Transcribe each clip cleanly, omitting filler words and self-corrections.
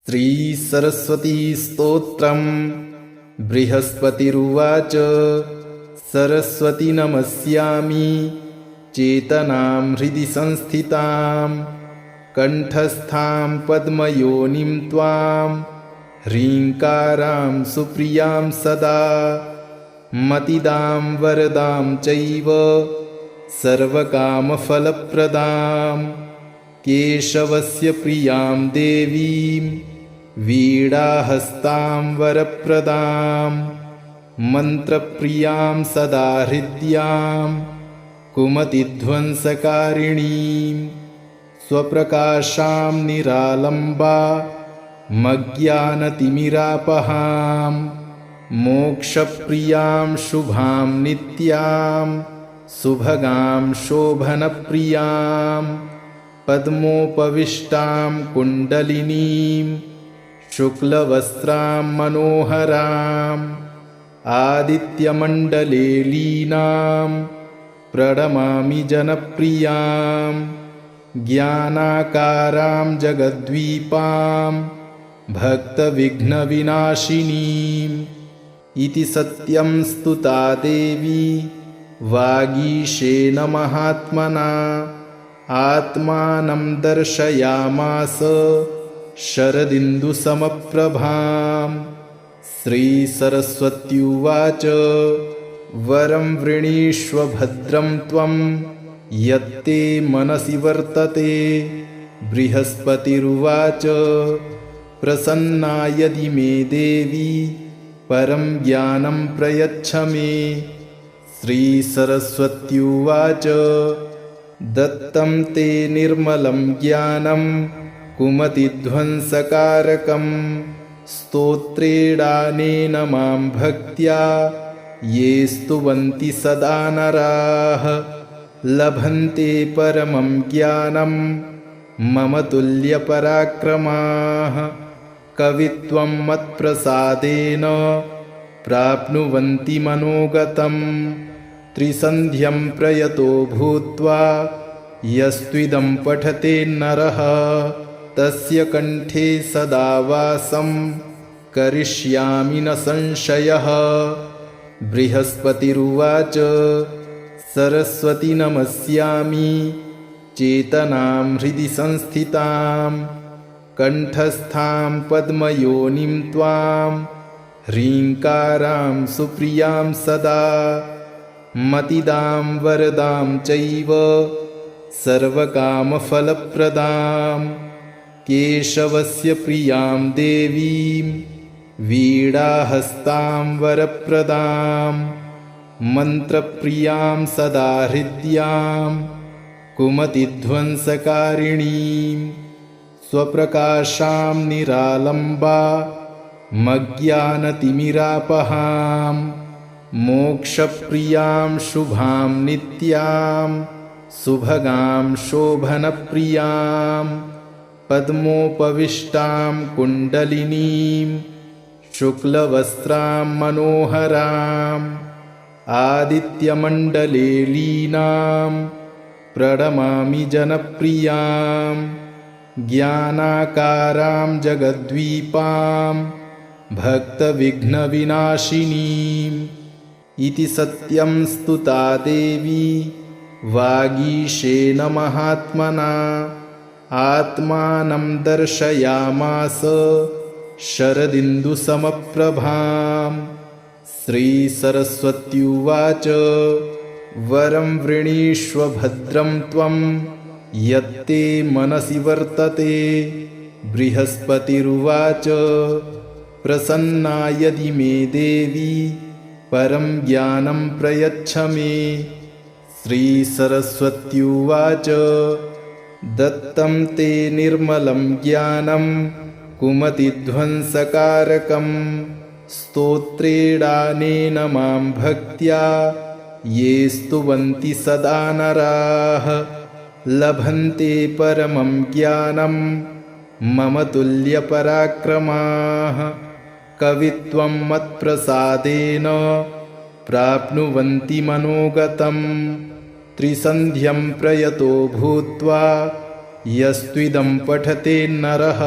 श्रीसरस्वतीस्तोत्रम् बृहस्पतिरुवाच सरस्वती नमस्यामि चेतनां हृदि संस्थितां कण्ठस्थां पद्मयोनिं त्वां ह्रीङ्कारां सुप्रियां सदा मतिदां वरदां चैव सर्वकामफलप्रदां केशवस्य प्रियां देवीं वीणाहस्तां वरप्रदां मन्त्रप्रियां सदा हृद्यां कुमतिध्वंसकारिणीं स्वप्रकाशां निरालम्बामज्ञानतिमिरापहां मोक्षप्रियां शुभां नित्यां सुभगां शोभनप्रियां पद्मोपविष्टां कुण्डलिनीं शुक्लवस्त्रां मनोहराम् आदित्यमण्डले लीनां प्रणमामि जनप्रियां ज्ञानाकारां जगद्वीपां भक्तविघ्नविनाशिनीम् इति सत्यं स्तुता देवी वागीशेन महात्मना आत्मानं दर्शयामास शरदिन्दुसमप्रभाम् श्रीसरस्वत्युवाच वरं वृणीष्व भद्रं त्वं यत्ते मनसि वर्तते बृहस्पतिरुवाच प्रसन्ना यदि मे देवी परं ज्ञानं प्रयच्छ मे श्रीसरस्वत्युवाच दत्तं ते निर्मलं ज्ञानं कुमतिध्वंसकारकं स्तोत्रेणानेन मां भक्त्या ये स्तुवन्ति सदा नराः लभन्ते परमं ज्ञानं मम तुल्यपराक्रमाः कवित्वं मत्प्रसादेन प्राप्नुवन्ति मनोगतं त्रिसन्ध्यं प्रयतो भूत्वा यस्त्विदं पठते नरः तस्य कंठे सदा वासं करिष्यामि न संशयः बृहस्पतिरुवाच सरस्वती नमस्यामि चेतनां हृदि संस्थितां कण्ठस्थां पद्मयोनिं त्वां ह्रीङ्कारां सुप्रियां सदा मतिदां वरदां चैव सर्वकामफलप्रदां केशवस्य प्रियां देवीं वीणाहस्तां वरप्रदां मन्त्रप्रियां सदा हृद्यां कुमतिध्वंसकारिणीं स्वप्रकाशां निरालम्बामज्ञानतिमिरापहां मोक्षप्रियां शुभां नित्यां सुभगां शोभनप्रियां पद्मोपविष्टां कुण्डलिनीं शुक्लवस्त्रां मनोहराम् आदित्यमण्डले लीनां प्रणमामि जनप्रियां ज्ञानाकारां जगद्वीपां भक्तविघ्नविनाशिनीम् इति सत्यं स्तुता देवी वागीशेन महात्मना आत्मानं दर्शयामास शरदिन्दुसमप्रभाम् श्रीसरस्वत्युवाच वरं वृणीष्व भद्रं त्वं यत्ते मनसि वर्तते बृहस्पतिरुवाच प्रसन्ना यदि मे देवी परं ज्ञानं प्रयच्छ मे श्रीसरस्वत्युवाच दत्तं ते निर्मलं ज्ञानं कुमतिध्वंसकारकं स्तोत्रेणानेन मां भक्त्या ये स्तुवन्ति सदा नराः लभन्ते परमं ज्ञानं मम तुल्यपराक्रमाः कवित्वं मत्प्रसादेन प्राप्नुवन्ति मनोगतं त्रिसन्ध्यं प्रयतो भूत्वा यस्त्विदं पठते नरः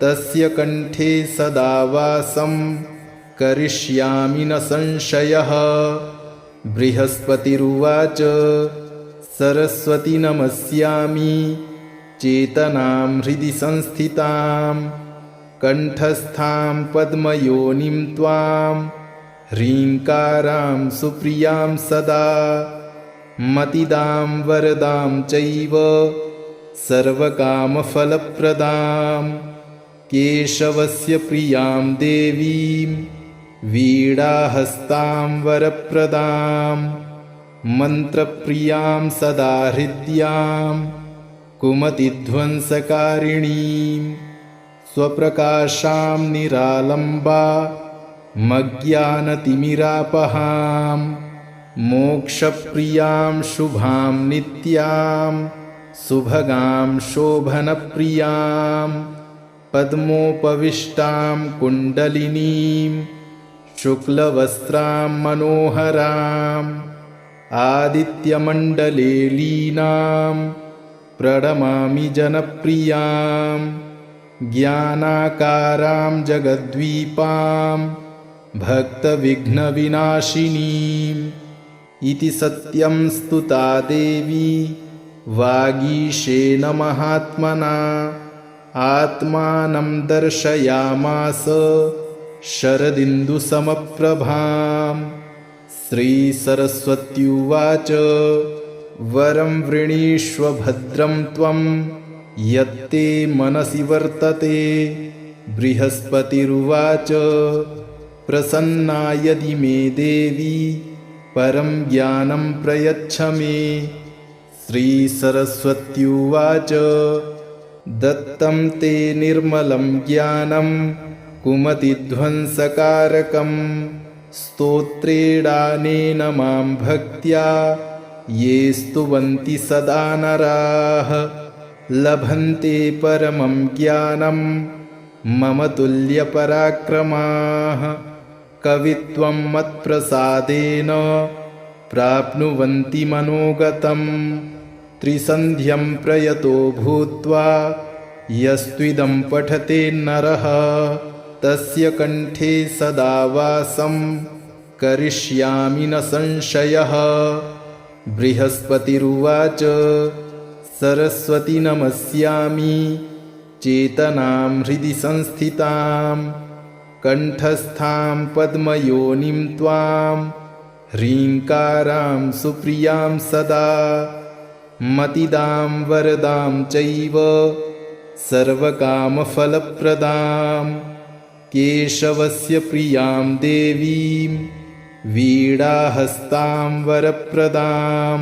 तस्य कण्ठे सदा वासं करिष्यामि न संशयः। बृहस्पतिरुवाच सरस्वती नमस्यामि चेतनां हृदि संस्थितां कण्ठस्थां पद्मयोनिं त्वां ह्रीङ्कारां सुप्रियां सदा मतिदां वरदां चैव सर्वकामफलप्रदां केशवस्य प्रियां देवीं वीणाहस्तां वरप्रदां मन्त्रप्रियां सदा हृद्यां कुमतिध्वंसकारिणीं स्वप्रकाशां निरालम्बामज्ञानतिमिरापहां मोक्षप्रियां शुभां नित्यां सुभगां शोभनप्रियां पद्मोपविष्टां कुण्डलिनीं शुक्लवस्त्रां मनोहराम् आदित्यमण्डले लीनां प्रणमामि जनप्रियां ज्ञानाकारां जगद्वीपां भक्तविघ्नविनाशिनीम् इति सत्यं स्तुता देवी वागीशेन महात्मना आत्मानं दर्शयामास शरदिन्दुसमप्रभां। श्रीसरस्वत्युवाच वरं वृणीष्व भद्रं त्वं यत्ते मनसि वर्तते। बृहस्पतिरुवाच प्रसन्ना यदि मे देवी परं ज्ञानं प्रयच्छ मे। श्रीसरस्वत्युवाच दत्तं ते निर्मलं ज्ञानं कुमतिध्वंसकारकं स्तोत्रेणानेन मां भक्त्या ये स्तुवन्ति सदा नराः लभन्ते परमं ज्ञानं मम तुल्यपराक्रमाः। कवित्वं मत्प्रसादेन प्राप्नुवन्ति मनोगतं त्रिसन्ध्यं प्रयतो भूत्वा यस्त्विदं पठते नरः तस्य कण्ठे सदा वासं करिष्यामि न संशयः। बृहस्पतिरुवाच सरस्वती नमस्यामि चेतनां हृदि संस्थितां कण्ठस्थां पद्मयोनिं त्वां ह्रीङ्कारां सुप्रियां सदा मतिदां वरदां चैव सर्वकामफलप्रदां केशवस्य प्रियां देवीं वीणाहस्तां वरप्रदां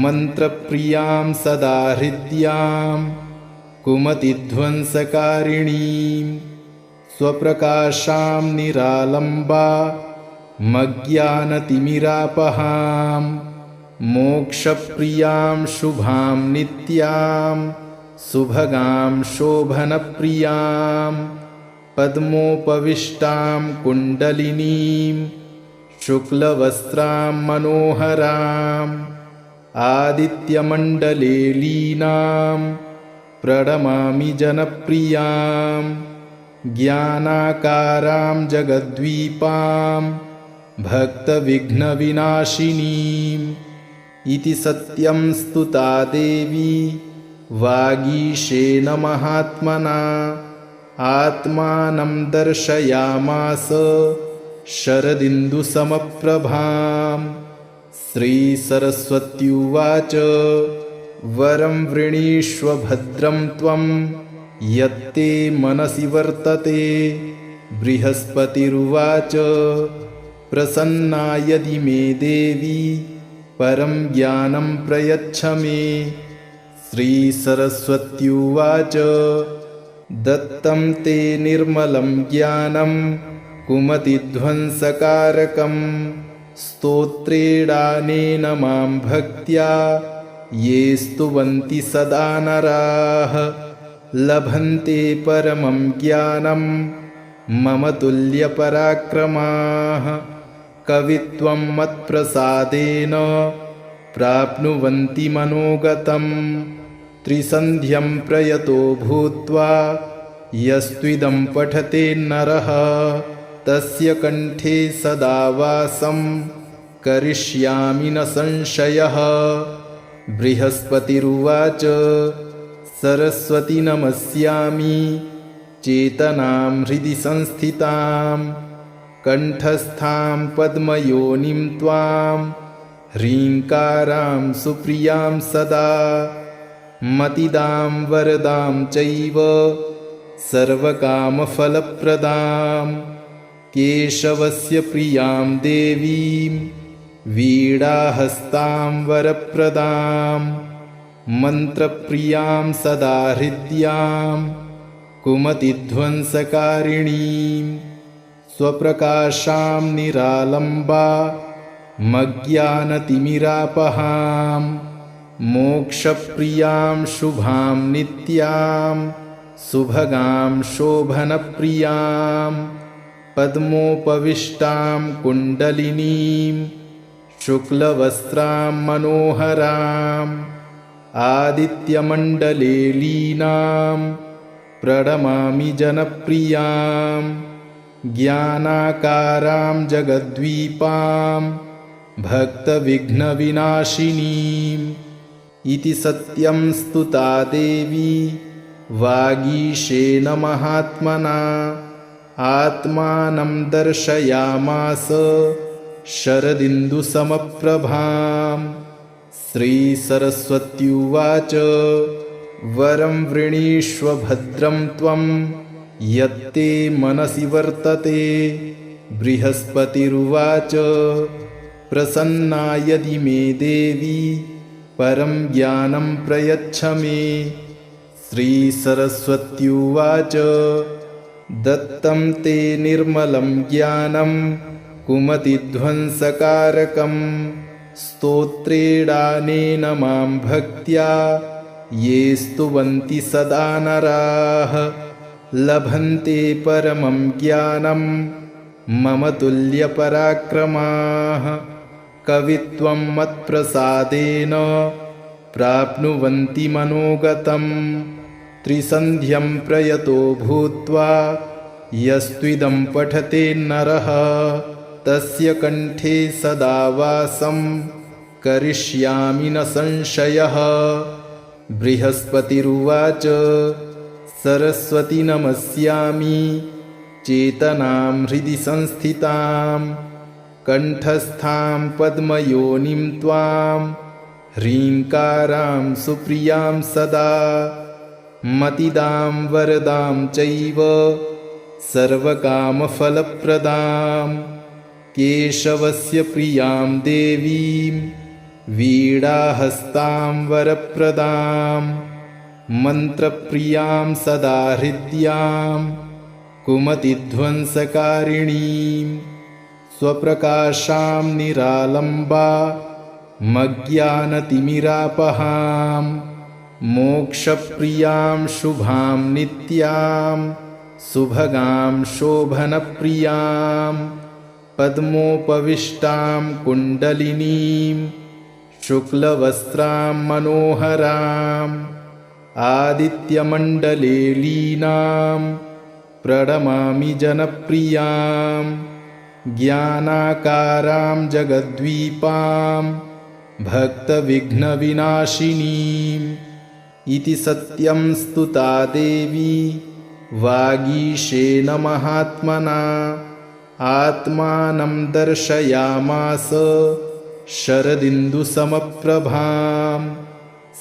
मन्त्रप्रियां सदा हृद्यां कुमतिध्वंसकारिणीं स्वप्रकाशां निरालम्बामज्ञानतिमिरापहां मोक्षप्रियां शुभां नित्यां सुभगां शोभनप्रियां पद्मोपविष्टां कुण्डलिनीं शुक्लवस्त्रां मनोहराम् आदित्यमण्डले लीनां प्रणमामि जनप्रियां ज्ञानाकारां जगद्वीपां भक्तविघ्नविनाशिनीम् इति सत्यं स्तुता देवी वागीशेन महात्मना आत्मानं दर्शयामास शरदिन्दुसमप्रभां। श्रीसरस्वत्युवाच वरं वृणीष्व भद्रं त्वं यत्ते मनसि वर्तते। बृहस्पतिरुवाच प्रसन्ना यदि मे देवी परं ज्ञानं प्रयच्छ मे। श्रीसरस्वत्युवाच दत्तं ते निर्मलं ज्ञानं कुमतिध्वंसकारकं स्तोत्रेणानेन मां भक्त्या ये स्तुवन्ति सदा नराः लभन्ते परमं ज्ञानं मम तुल्यपराक्रमाः। कवित्वं मत्प्रसादेन प्राप्नुवन्ति मनोगतं त्रिसन्ध्यं प्रयतो भूत्वा यस्त्विदं पठते नरः तस्य कंठे सदा वासं करिष्यामि न संशयः। बृहस्पतिरुवाच सरस्वती नमस्यामि चेतनां हृदि संस्थितां कंठस्थां पद्मयोनिं त्वां ह्रीङ्कारां सुप्रियां सदा मतिदां वरदां चैव सर्वकामफलप्रदां केशवस्य प्रियां देवीं वीणाहस्तां वरप्रदां मन्त्रप्रियां सदा हृद्यां कुमतिध्वंसकारिणीं स्वप्रकाशां निरालम्बा मज्ञानतिमिरापहां मोक्षप्रियां शुभां नित्यां सुभगां शोभनप्रियां पद्मोपविष्टां कुण्डलिनीं शुक्लवस्त्रां मनोहराम् आदित्यमण्डले लीनां प्रणमामि जनप्रियां ज्ञानाकारां जगद्वीपां भक्तविघ्नविनाशिनीम् इति सत्यं स्तुता देवी वागीशेन महात्मना आत्मानं दर्शयामास शरदिन्दुसमप्रभां। श्रीसरस्वत्युवाच वरं वृणीष्व भद्रं त्वं यत्ते मनसि वर्तते। बृहस्पतिरुवाच प्रसन्ना यदि मे देवी परं ज्ञानं प्रयच्छ मे। श्रीसरस्वत्युवाच दत्तं ते निर्मलं ज्ञानं कुमतिध्वंसकारकं स्तोत्रेणानेन मां भक्त्या ये स्तुवन्ति सदा नराः लभन्ते परमं ज्ञानं मम तुल्यपराक्रमाः। कवित्वं मत्प्रसादेन प्राप्नुवन्ति मनोगतं त्रिसन्ध्यं प्रयतो भूत्वा यस्त्विदं पठते नरः तस्य कंठे सदा वासं करिष्यामि न संशयः। बृहस्पतिरुवाच सरस्वती नमस्यामि चेतनां हृदि संस्थितां कंठस्थां पद्मयोनिं त्वां ह्रीङ्कारां सुप्रियां सदा मतिदां वरदां चैव सर्वकामफलप्रदां केशवस्य प्रियां देवीं वीणाहस्तां वरप्रदां मन्त्रप्रियां सदा हृद्यां कुमतिध्वंसकारिणीं स्वप्रकाशां निरालम्बा मज्ञानतिमिरापहां मोक्षप्रियां शुभां नित्यां सुभगां शोभनप्रियां पद्मोपविष्टां कुण्डलिनीं शुक्लवस्त्रां मनोहराम् आदित्यमण्डले लीनां प्रणमामि जनप्रियां ज्ञानाकारां जगद्वीपां भक्तविघ्नविनाशिनीम् इति सत्यं स्तुता देवी वागीशेन महात्मना आत्मानं दर्शयामास शरदिन्दुसमप्रभां।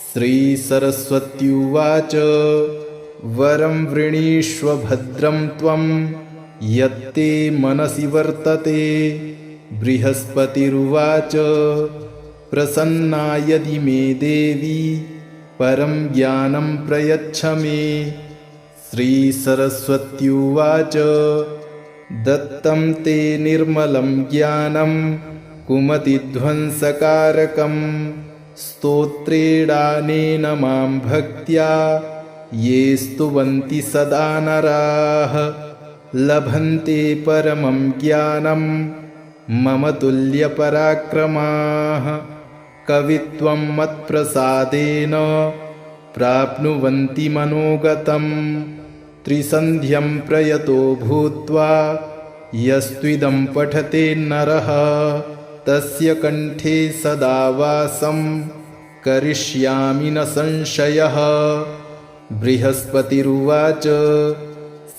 श्रीसरस्वत्युवाच वरं वृणीष्व भद्रं त्वं यत्ते मनसि वर्तते। बृहस्पतिरुवाच प्रसन्ना यदि मे देवी परं ज्ञानं प्रयच्छ मे। श्रीसरस्वत्युवाच दत्तं ते निर्मलं ज्ञानं कुमतिध्वंसकारकं स्तोत्रेणानेन मां भक्त्या ये स्तुवन्ति सदा नराः लभन्ते परमं ज्ञानं मम तुल्यपराक्रमाः। कवित्वं मत्प्रसादेन प्राप्नुवन्ति मनोगतं त्रिसन्ध्यं प्रयतो भूत्वा यस्त्विदं पठते नरः तस्य कंठे सदा वासं करिष्यामि न संशयः। बृहस्पतिरुवाच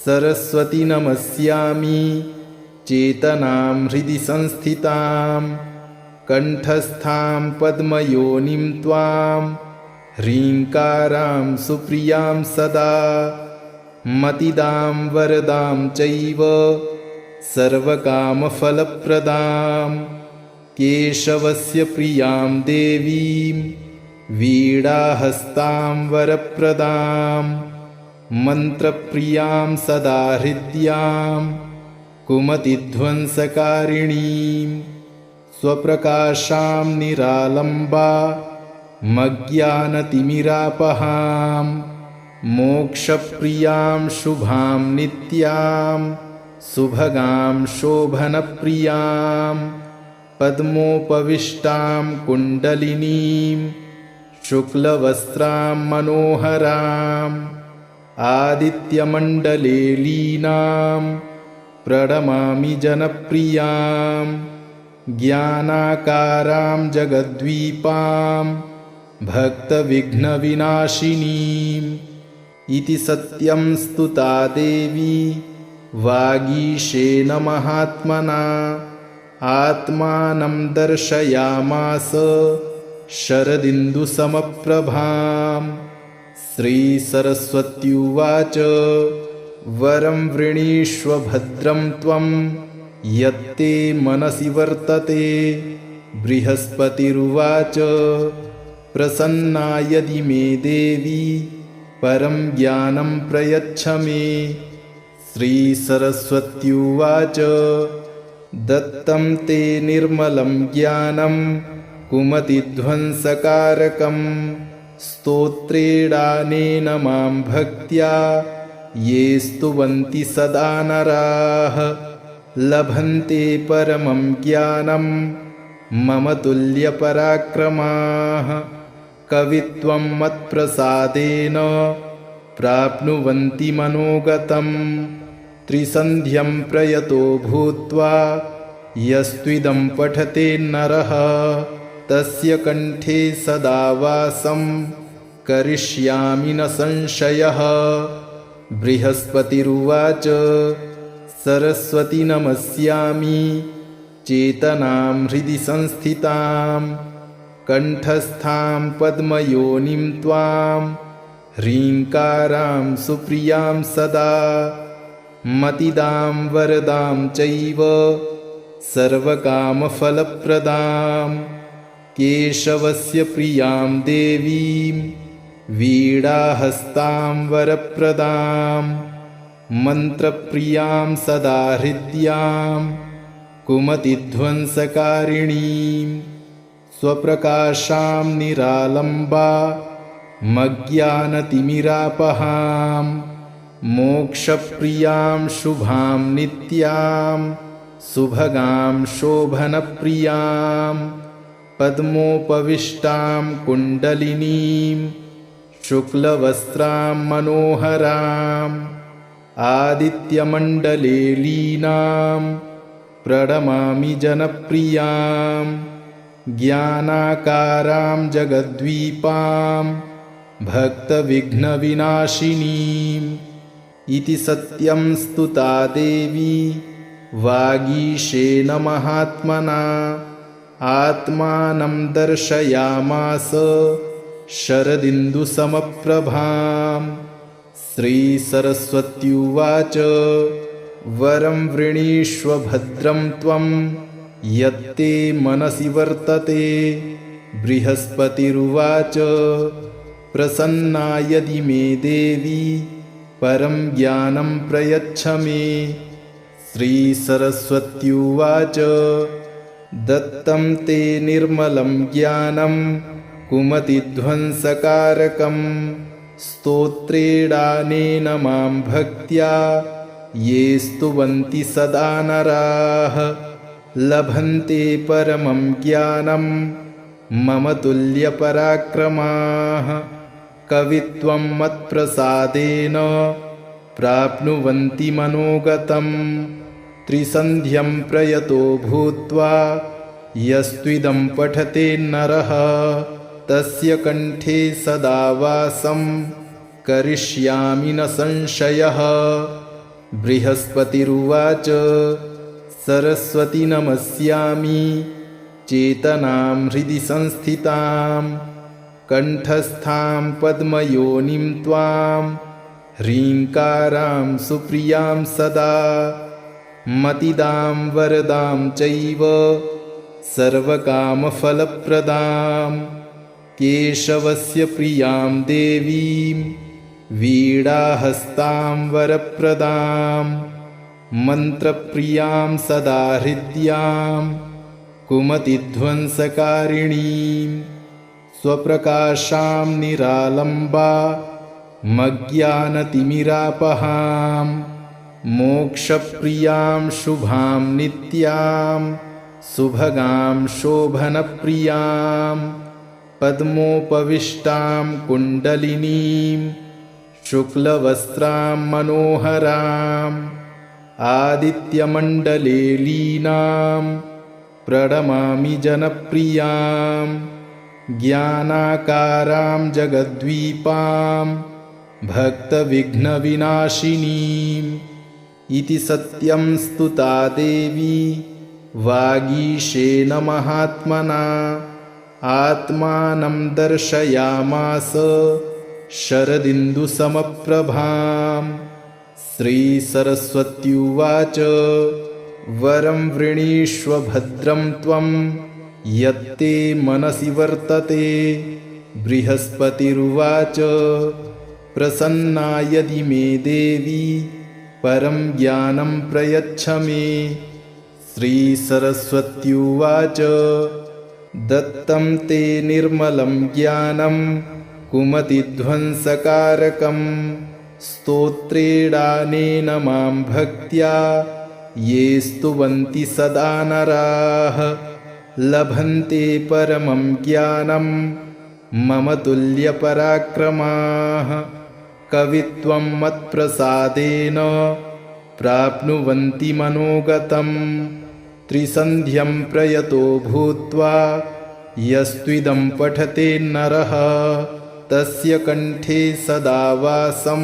सरस्वती नमस्यामि चेतनां हृदि संस्थितां कंठस्थां पद्मयोनिं त्वां ह्रीङ्कारां सुप्रियां सदा मतिदां वरदां चैव सर्वकामफलप्रदां केशवस्य प्रियां देवीं वीणाहस्तां वरप्रदां मन्त्रप्रियां सदा हृद्यां कुमतिध्वंसकारिणीं स्वप्रकाशां निरालम्बा मज्ञानतिमिरापहां मोक्षप्रियां शुभां नित्यां सुभगां शोभनप्रियां पद्मोपविष्टां कुण्डलिनीं शुक्लवस्त्रां मनोहराम् आदित्यमण्डले लीनां प्रणमामि जनप्रियां ज्ञानाकारां जगद्वीपां भक्तविघ्नविनाशिनीम् इति सत्यं स्तुता देवी वागीशेन महात्मना आत्मानं दर्शयामास शरदिन्दुसमप्रभाम्। श्रीसरस्वत्युवाच वरं वृणीष्व भद्रं त्वं यत्ते मनसि वर्तते। बृहस्पतिरुवाच प्रसन्ना यदि मे देवी परं ज्ञानं प्रयच्छ मे। श्रीसरस्वत्युवाच दत्तं ते निर्मलं ज्ञानं कुमतिध्वंसकारकं स्तोत्रेणानेन मां भक्त्या ये स्तुवन्ति सदा नराः लभन्ते परमं ज्ञानं मम तुल्यपराक्रमाः। कवित्वं मत्प्रसादेन प्राप्नुवन्ति मनोगतं त्रिसन्ध्यं प्रयतो भूत्वा यस्त्विदं पठते नरः तस्य कंठे सदा वासं करिष्यामि न संशयः। बृहस्पतिरुवाच सरस्वती नमस्यामि चेतनां हृदि संस्थितां कंठस्थां पद्मयोनिं त्वां ह्रीङ्कारां सुप्रियां सदा मतिदां वरदां चैव सर्वकामफलप्रदां केशवस्य प्रियां देवीं वीणाहस्तां वरप्रदां मन्त्रप्रियां सदा हृद्यां कुमतिध्वंसकारिणीं स्वप्रकाशां निरालम्बा मज्ञानतिमिरापहां मोक्षप्रियां शुभां नित्यां सुभगां शोभनप्रियां पद्मोपविष्टां कुण्डलिनीं शुक्लवस्त्रां मनोहराम् आदित्यमण्डले लीनां प्रणमामि जनप्रियां ज्ञानाकारां जगद्वीपां भक्तविघ्नविनाशिनीम् इति सत्यं स्तुता देवी वागीशेन महात्मना आत्मानं दर्शयामास शरदिन्दुसमप्रभाम्। श्रीसरस्वत्युवाच वरं वृणीष्व भद्रं त्वं यत्ते मनसि वर्तते। बृहस्पतिरुवाच प्रसन्ना यदि मे देवी परं ज्ञानं प्रयच्छ मे। श्रीसरस्वत्युवाच दत्तं ते निर्मलं ज्ञानं कुमतिध्वंसकारकं स्तोत्रेणानेन मां भक्त्या ये स्तुवन्ति सदा नराः लभन्ते परमं ज्ञानं मम तुल्यपराक्रमाः। कवित्वं मत्प्रसादेन प्राप्नुवन्ति मनोगतं त्रिसन्ध्यं प्रयतो भूत्वा यस्त्विदं पठते नरः तस्य कंठे सदा वासं करिष्यामि न संशयः। बृहस्पतिरुवाच सरस्वती नमस्यामि चेतनां हृदि संस्थितां कंठस्थां पद्मयोनिं त्वां ह्रीङ्कारां सुप्रियां सदा मतिदां वरदां चैव सर्वकामफलप्रदां केशवस्य प्रियां देवीं वीणाहस्तां वरप्रदां मन्त्रप्रियां सदा हृद्यां कुमतिध्वंसकारिणीं स्वप्रकाशां निरालम्बा मज्ञानतिमिरापहां मोक्षप्रियां शुभां नित्यां सुभगां शोभनप्रियां पद्मोपविष्टां कुण्डलिनीं शुक्लवस्त्रां मनोहराम् आदित्यमण्डले लीनां प्रणमामि जनप्रियां ज्ञानाकारां जगद्वीपां भक्तविघ्नविनाशिनीम् इति सत्यं स्तुता देवी वागीशेन महात्मना आत्मानं दर्शयामास शरदिन्दुसमप्रभाम्। श्रीसरस्वत्युवाच वरं वृणीष्व भद्रं त्वं यत्ते मनसि वर्तते। बृहस्पतिरुवाच प्रसन्ना यदि मे देवी परं ज्ञानं प्रयच्छ मे। श्रीसरस्वत्युवाच दत्तं ते निर्मलं ज्ञानं कुमतिध्वंसकारकं स्तोत्रेणानेन मां भक्त्या ये स्तुवन्ति सदा नराः लभन्ते परमं ज्ञानं मम तुल्यपराक्रमाः। कवित्वं मत्प्रसादेन प्राप्नुवन्ति मनोगतं त्रिसन्ध्यं प्रयतो भूत्वा यस्त्विदं पठते नरः तस्य कंठे सदा वासं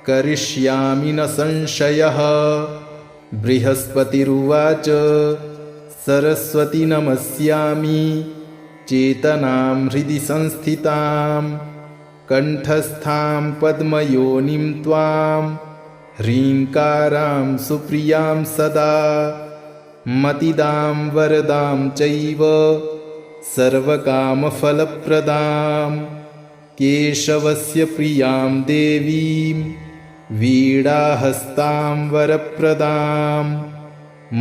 करिष्यामि न संशयः। बृहस्पतिरुवाच सरस्वती नमस्यामि चेतनां हृदि संस्थितां कंठस्थां पद्मयोनिं त्वां ह्रीङ्कारां सुप्रियां सदा मतिदां वरदां चैव सर्वकामफलप्रदां केशवस्य प्रियां देवीं वीणाहस्तां वरप्रदां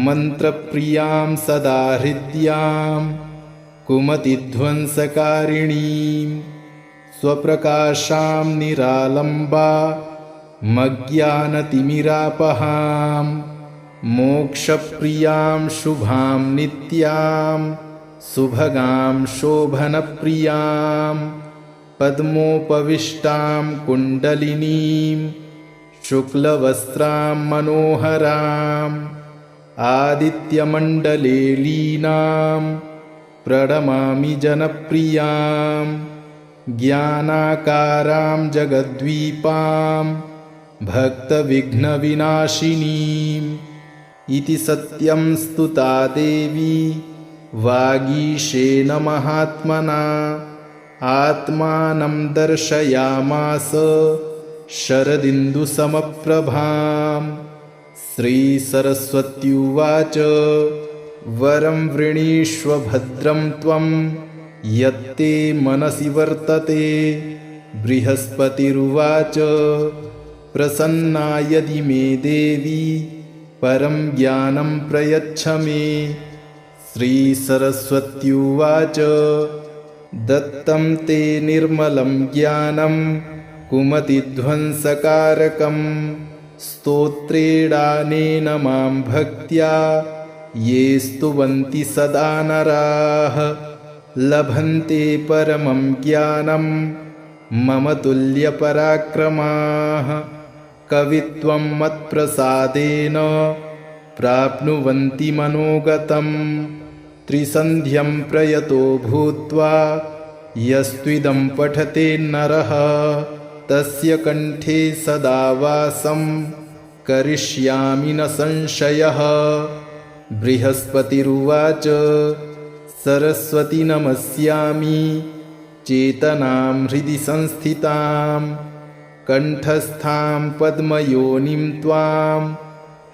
मन्त्रप्रियां सदा हृद्यां कुमतिध्वंसकारिणीं स्वप्रकाशां निरालम्बा मज्ञानतिमिरापहां मोक्षप्रियां शुभां नित्यां सुभगां शोभनप्रियां पद्मोपविष्टां कुण्डलिनीं शुक्लवस्त्रां मनोहराम् आदित्यमण्डले लीनां प्रणमामि जनप्रियां ज्ञानाकारां जगद्वीपां भक्तविघ्नविनाशिनीम् इति सत्यं स्तुता देवी वागीशेन महात्मना आत्मानं दर्शयामास शरदिन्दुसमप्रभाम्। श्रीसरस्वत्युवाच वरं वृणीष्व भद्रं त्वं यत्ते मनसि वर्तते। बृहस्पतिरुवाच प्रसन्ना यदि मे देवी परं ज्ञानं प्रयच्छ मे। श्रीसरस्वत्युवाच दत्तं ते निर्मलं ज्ञानं कुमतिध्वंसकारकं स्तोत्रेणानेन मां भक्त्या ये स्तुवन्ति सदा नराः लभन्ते परमं ज्ञानं मम तुल्यपराक्रमाः। कवित्वं मत्प्रसादेन प्राप्नुवन्ति मनोगतं त्रिसन्ध्यं प्रयतो भूत्वा यस्त्विदं पठते नरः तस्य कंठे सदा वासं करिष्यामि न संशयः। बृहस्पतिरुवाच सरस्वती नमस्यामि चेतनां हृदि संस्थितां कंठस्थां पद्मयोनिं त्वां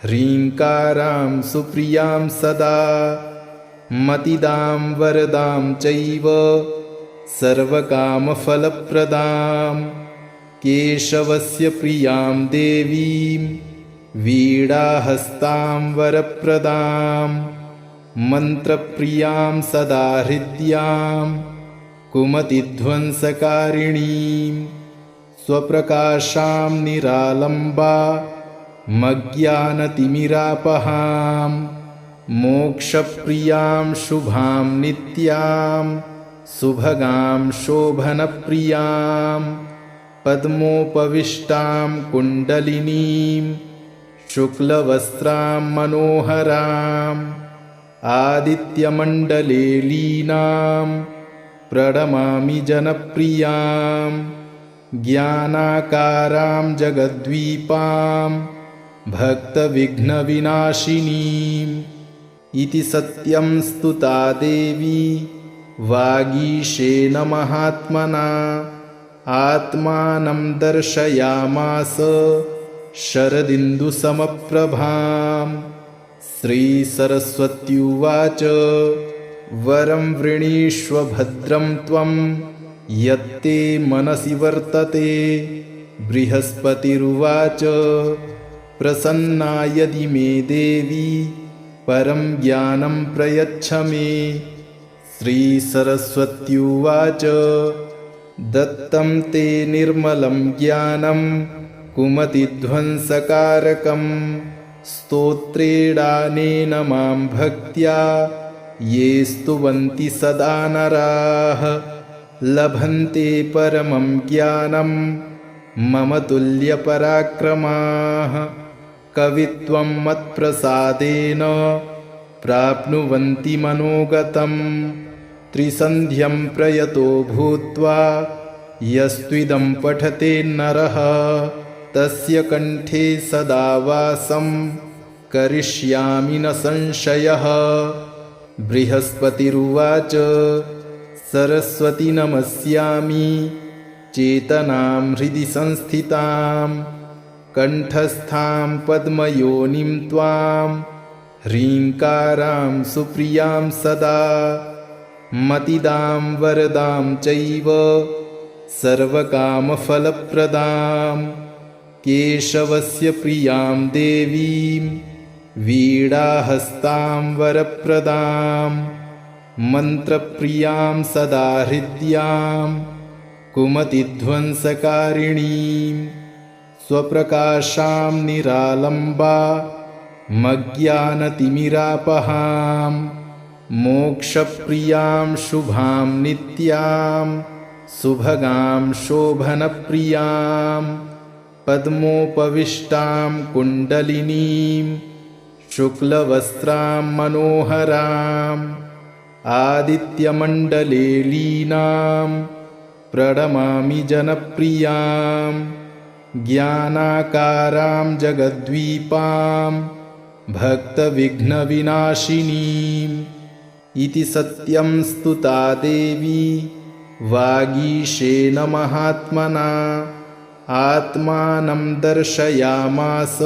ह्रीङ्कारां सुप्रियां सदा मतिदां वरदां चैव सर्वकामफलप्रदां केशवस्य प्रियां देवीं वीणाहस्तां वरप्रदां मन्त्रप्रियां सदा हृद्यां कुमतिध्वंसकारिणीं स्वप्रकाशां निरालम्बा मज्ञानतिमिरापहां मोक्षप्रियां शुभां नित्यां सुभगां शोभनप्रियां पद्मोपविष्टां कुण्डलिनीं शुक्लवस्त्रां मनोहराम् आदित्यमण्डले लीनां प्रणमामि जनप्रियां ज्ञानाकारां जगद्वीपां भक्तविघ्नविनाशिनीम् इति सत्यं स्तुता देवी वागीशेन महात्मना आत्मानं दर्शयामास शरदिन्दुसमप्रभाम्। श्रीसरस्वत्युवाच वरं वृणीष्व भद्रं त्वं यत्ते मनसि वर्तते। बृहस्पतिरुवाच प्रसन्ना यदि मे देवी परं ज्ञानं प्रयच्छ मे। श्रीसरस्वत्युवाच दत्तं ते निर्मलं ज्ञानं कुमतिध्वंसकारकं स्तोत्रेणानेन मां भक्त्या ये स्तुवन्ति सदा नराः लभन्ते परमं ज्ञानं मम तुल्यपराक्रमाः। कवित्वं मत्प्रसादेन प्राप्नुवन्ति मनोगतं त्रिसन्ध्यं प्रयतो भूत्वा यस्त्विदं पठते नरः तस्य कंठे सदा वासं करिष्यामि न संशयः। बृहस्पतिरुवाच सरस्वती नमस्यामि चेतनां हृदि संस्थितां कंठस्थां पद्मयोनिं त्वां ह्रीङ्कारां सुप्रियां सदा मतिदां वरदां चैव सर्वकामफलप्रदां केशवस्य प्रियां देवीं वीणाहस्तां वरप्रदां मन्त्रप्रियां सदा हृद्यां कुमतिध्वंसकारिणीं स्वप्रकाशां निरालम्बा मज्ञानतिमिरापहां मोक्षप्रियां शुभां नित्यां सुभगां शोभनप्रियां पद्मोपविष्टां कुण्डलिनीं शुक्लवस्त्रां मनोहराम् आदित्यमण्डले लीनां प्रणमामि जनप्रियां ज्ञानाकारां जगद्वीपां भक्तविघ्नविनाशिनीम् इति सत्यं स्तुता देवी वागीशेन महात्मना आत्मानं दर्शयामास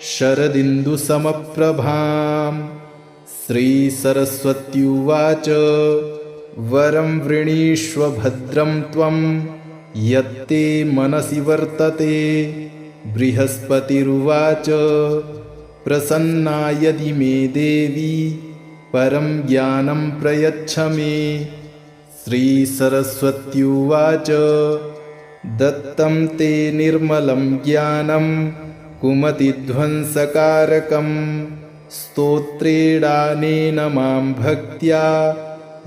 शरदिन्दुसमप्रभाम्। श्रीसरस्वत्युवाच वरं वृणीष्व भद्रं त्वं यत्ते मनसि वर्तते। बृहस्पतिरुवाच प्रसन्ना यदि मे देवी परं ज्ञानं प्रयच्छ मे। श्रीसरस्वत्युवाच दत्तं ते निर्मलं ज्ञानं कुमतिध्वंसकारकं स्तोत्रेणानेन मां भक्त्या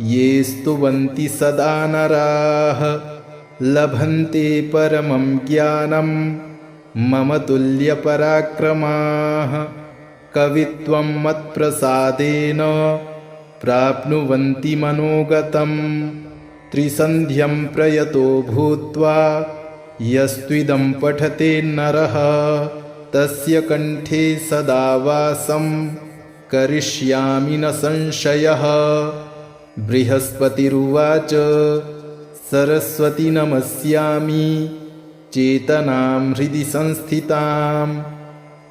ये स्तुवन्ति सदा नराः लभन्ते परमं ज्ञानं मम तुल्यपराक्रमाः कवित्वं मत्प्रसादेन प्राप्नुवन्ति मनोगतम् त्रिसन्ध्यं प्रयतो भूत्वा यस्त्विदं पठते नरः तस्य कंठे सदा वासं करिष्यामि न संशयः। बृहस्पतिरुवाच सरस्वती नमस्यामि चेतनां हृदि संस्थितां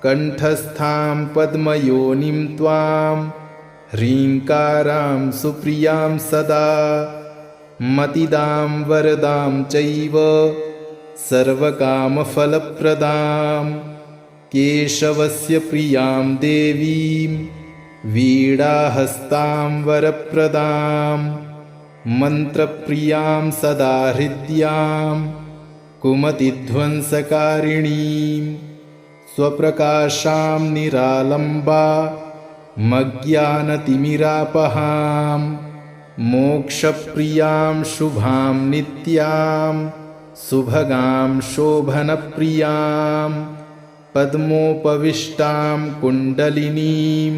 कंठस्थां पद्मयोनिं त्वां ह्रीङ्कारां सुप्रियां सदा मतिदां वरदां चैव सर्वकामफलप्रदां केशवस्य प्रियां देवीं वीणाहस्तां वरप्रदां मन्त्रप्रियां सदा हृद्यां कुमतिध्वंसकारिणीं स्वप्रकाशां निरालम्बा मज्ञानतिमिरापहां मोक्षप्रियां शुभां नित्यां सुभगां शोभनप्रियां पद्मोपविष्टां कुण्डलिनीं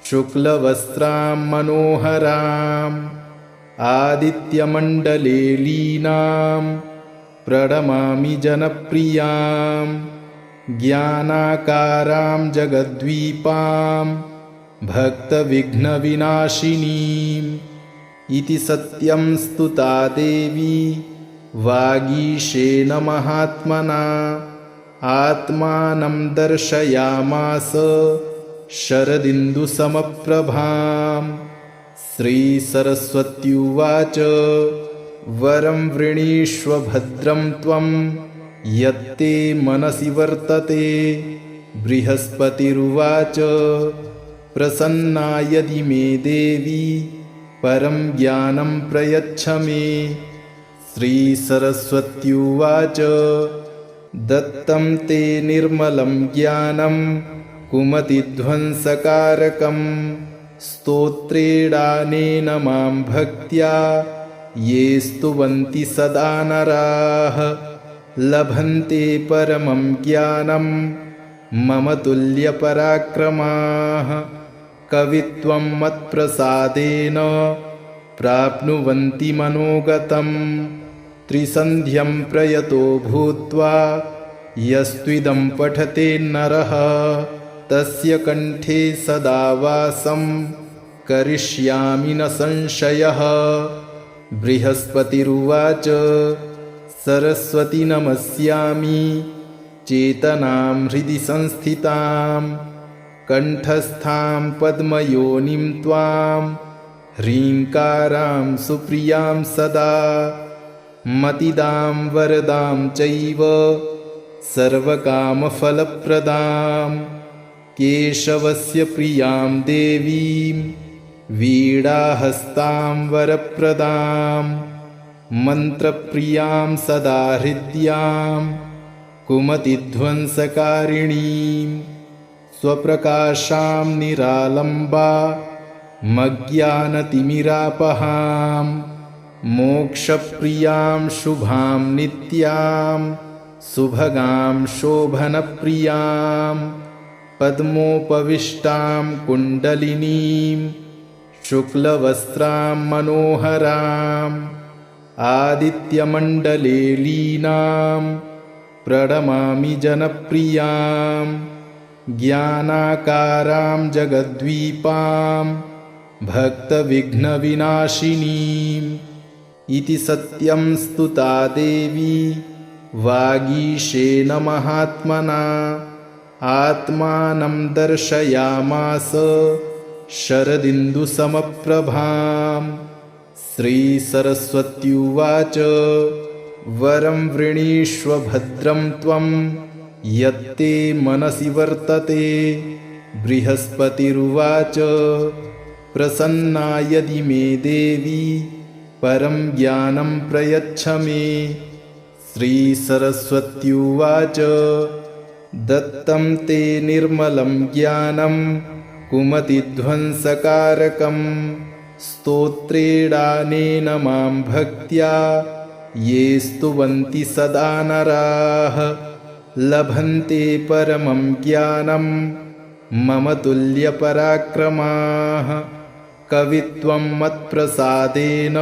शुक्लवस्त्रां मनोहराम् आदित्यमण्डले लीनां प्रणमामि जनप्रियां ज्ञानाकारां जगद्वीपां भक्तविघ्नविनाशिनीम् इति सत्यं स्तुता देवी वागीशेन महात्मना आत्मानं दर्शयामास शरदिन्दुसमप्रभां। श्रीसरस्वत्युवाच वरं वृणीष्व भद्रं त्वं यत्ते मनसि वर्तते। बृहस्पतिरुवाच प्रसन्ना यदि मे देवी परं ज्ञानं प्रयच्छ मे। श्रीसरस्वत्युवाच दत्तं ते निर्मलं ज्ञानं कुमतिध्वंसकारकं स्तोत्रेणानेन मां भक्त्या ये स्तुवन्ति सदा नराः लभन्ते परमं ज्ञानं मम तुल्यपराक्रमाः कवित्वं मत्प्रसादेन प्राप्नुवन्ति मनोगतम् त्रिसन्ध्यं प्रयतो भूत्वा यस्त्विदं पठते नरः तस्य कंठे सदा वासं करिष्यामि न संशयः। बृहस्पतिरुवाच सरस्वती नमस्यामि चेतनां हृदि संस्थितां कंठस्थां पद्मयोनिं त्वां ह्रीङ्कारां सुप्रियां सदा मतिदां वरदां चैव सर्वकामफलप्रदां केशवस्य प्रियां देवीं वीणाहस्तां वरप्रदां मन्त्रप्रियां सदा हृद्यां कुमतिध्वंसकारिणीं स्वप्रकाशां निरालम्बा मज्ञानतिमिरापहां मोक्षप्रियां शुभां नित्यां सुभगां शोभनप्रियां पद्मोपविष्टां कुण्डलिनीं शुक्लवस्त्रां मनोहराम् आदित्यमण्डले लीनां प्रणमामि जनप्रियां ज्ञानाकारां जगद्वीपां भक्तविघ्नविनाशिनीम् इति सत्यं स्तुता देवी वागीशेन महात्मना आत्मानं दर्शयामास शरदिन्दुसमप्रभां। श्रीसरस्वत्युवाच वरं वृणीष्व भद्रं त्वं यत्ते मनसि वर्तते। बृहस्पतिरुवाच प्रसन्ना यदि मे देवी परं ज्ञानं प्रयच्छ मे। श्रीसरस्वत्युवाच दत्तं ते निर्मलं ज्ञानं कुमतिध्वंसकारकं स्तोत्रेणानेन मां भक्त्या ये स्तुवन्ति सदा नराः लभन्ते परमं ज्ञानं मम तुल्यपराक्रमाः कवित्वं मत्प्रसादेन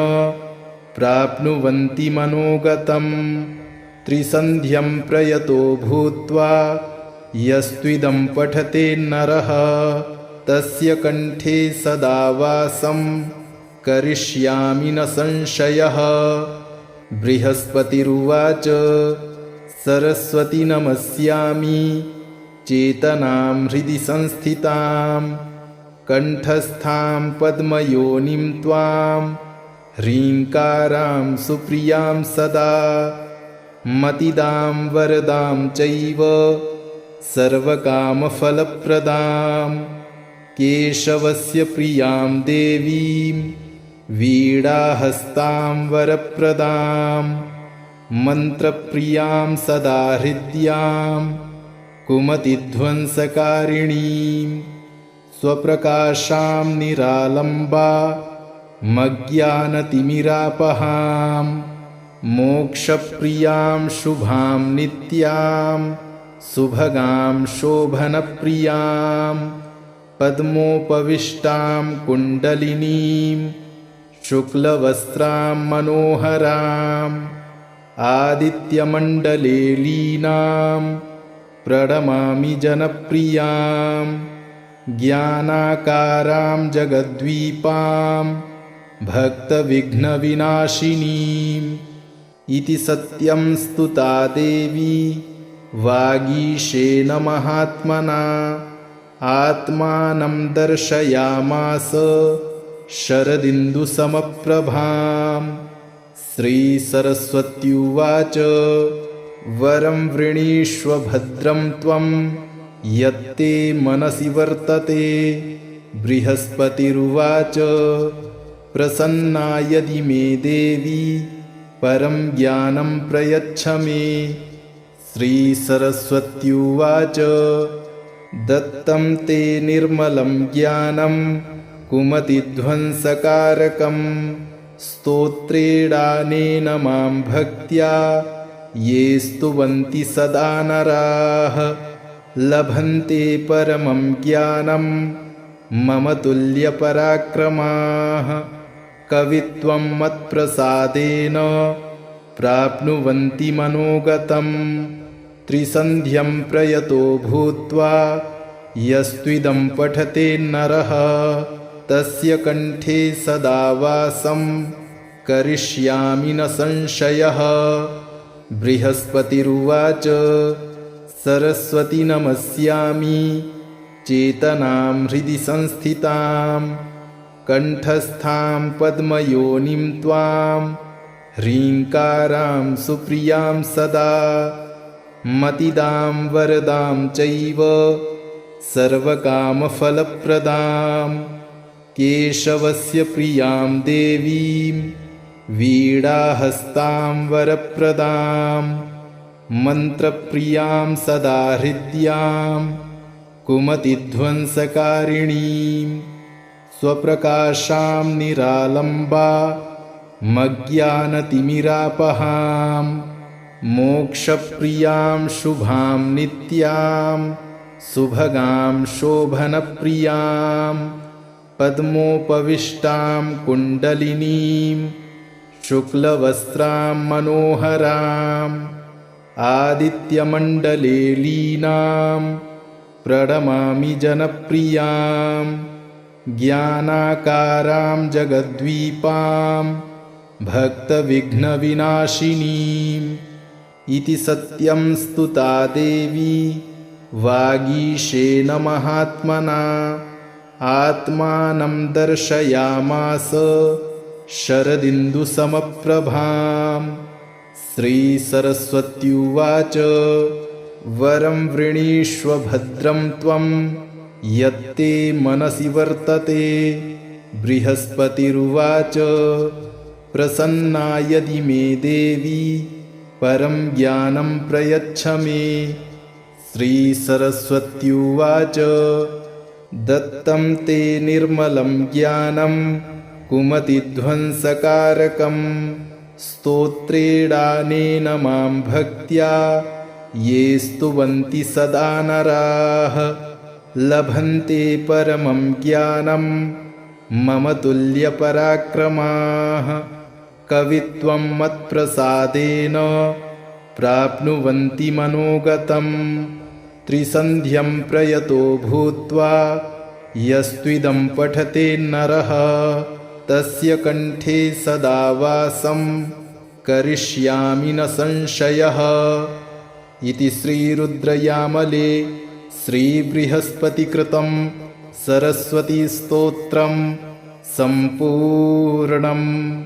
प्राप्नुवन्ति मनोगतम् त्रिसन्ध्यं प्रयतो भूत्वा यस्त्विदं पठते नरः तस्य कंठे सदा वासं करिष्यामि न संशयः। बृहस्पतिरुवाच सरस्वती नमस्यामि चेतनां हृदि संस्थितां कंठस्थां पद्मयोनिं त्वां ह्रीङ्कारां सुप्रियां सदा मतिदां वरदां चैव सर्वकामफलप्रदां केशवस्य प्रियां देवीं वीणाहस्तां वरप्रदां मन्त्रप्रियां सदा हृद्यां कुमतिध्वंसकारिणीं स्वप्रकाशां निरालम्बा मज्ञानतिमिरापहां मोक्षप्रियां शुभां नित्यां सुभगां शोभनप्रियां पद्मोपविष्टां कुण्डलिनीं शुक्लवस्त्रां मनोहराम् आदित्यमण्डले लीनां प्रणमामि जनप्रियां ज्ञानाकारां जगद्वीपां भक्तविघ्नविनाशिनीम् इति सत्यं स्तुता देवी वागीशेन महात्मना आत्मानं दर्शयामास शरदिन्दुसमप्रभां। श्रीसरस्वत्युवाच वरं वृणीष्व भद्रं त्वं यत्ते मनसि वर्तते। बृहस्पतिरुवाच प्रसन्ना यदि मे देवी परं ज्ञानं प्रयच्छ मे। श्रीसरस्वत्युवाच दत्तं ते निर्मलं ज्ञानं कुमतिध्वंसकारकं स्तोत्रेणानेन मां भक्त्या ये स्तुवन्ति सदा नराः लभन्ते परमं ज्ञानं मम तुल्यपराक्रमाः कवित्वं मत्प्रसादेन प्राप्नुवन्ति मनोगतम् त्रिसन्ध्यं प्रयतो भूत्वा यस्त्विदं पठते नरः तस्य कंठे सदा वासं करिष्यामि न संशयः। बृहस्पतिरुवाच सरस्वती नमस्यामि चेतनां हृदि संस्थितां कंठस्थां पद्मयोनिं त्वां ह्रीङ्कारां सुप्रियां सदा मतिदां वरदां चैव सर्वकामफलप्रदां केशवस्य प्रियां देवीं वीणाहस्तां वरप्रदां मन्त्रप्रियां सदा हृद्यां कुमतिध्वंसकारिणीं स्वप्रकाशां निरालम्बा मज्ञानतिमिरापहां मोक्षप्रियां शुभां नित्यां सुभगां शोभनप्रियां पद्मोपविष्टां कुण्डलिनीं शुक्लवस्त्रां मनोहराम् आदित्यमण्डले लीनां प्रणमामि जनप्रियां ज्ञानाकारां जगद्वीपां भक्तविघ्नविनाशिनीम् इति सत्यं स्तुता देवी वागीशेन महात्मना आत्मानं दर्शयामास शरदिन्दुसमप्रभां। श्रीसरस्वत्युवाच वरं वृणीष्व भद्रं त्वं यत्ते मनसि वर्तते। बृहस्पतिरुवाच प्रसन्ना यदि मे देवी परं ज्ञानं प्रयच्छ मे। श्रीसरस्वत्युवाच दत्तं ते निर्मलं ज्ञानं कुमतिध्वंसकारकं स्तोत्रेणानेन मां भक्त्या ये स्तुवन्ति सदा नराः लभन्ते परमं ज्ञानं मम तुल्यपराक्रमाः कवित्वं मत्प्रसादेन प्राप्नुवन्ति मनोगतम् त्रिसन्ध्यं प्रयतो भूत्वा यस्त्विदं पठते नरः तस्य कंठे सदा वासं करिष्यामि न संशयः। इति श्रीरुद्रयामले श्रीबृहस्पतिकृतं सरस्वतीस्तोत्रं सम्पूर्णम्।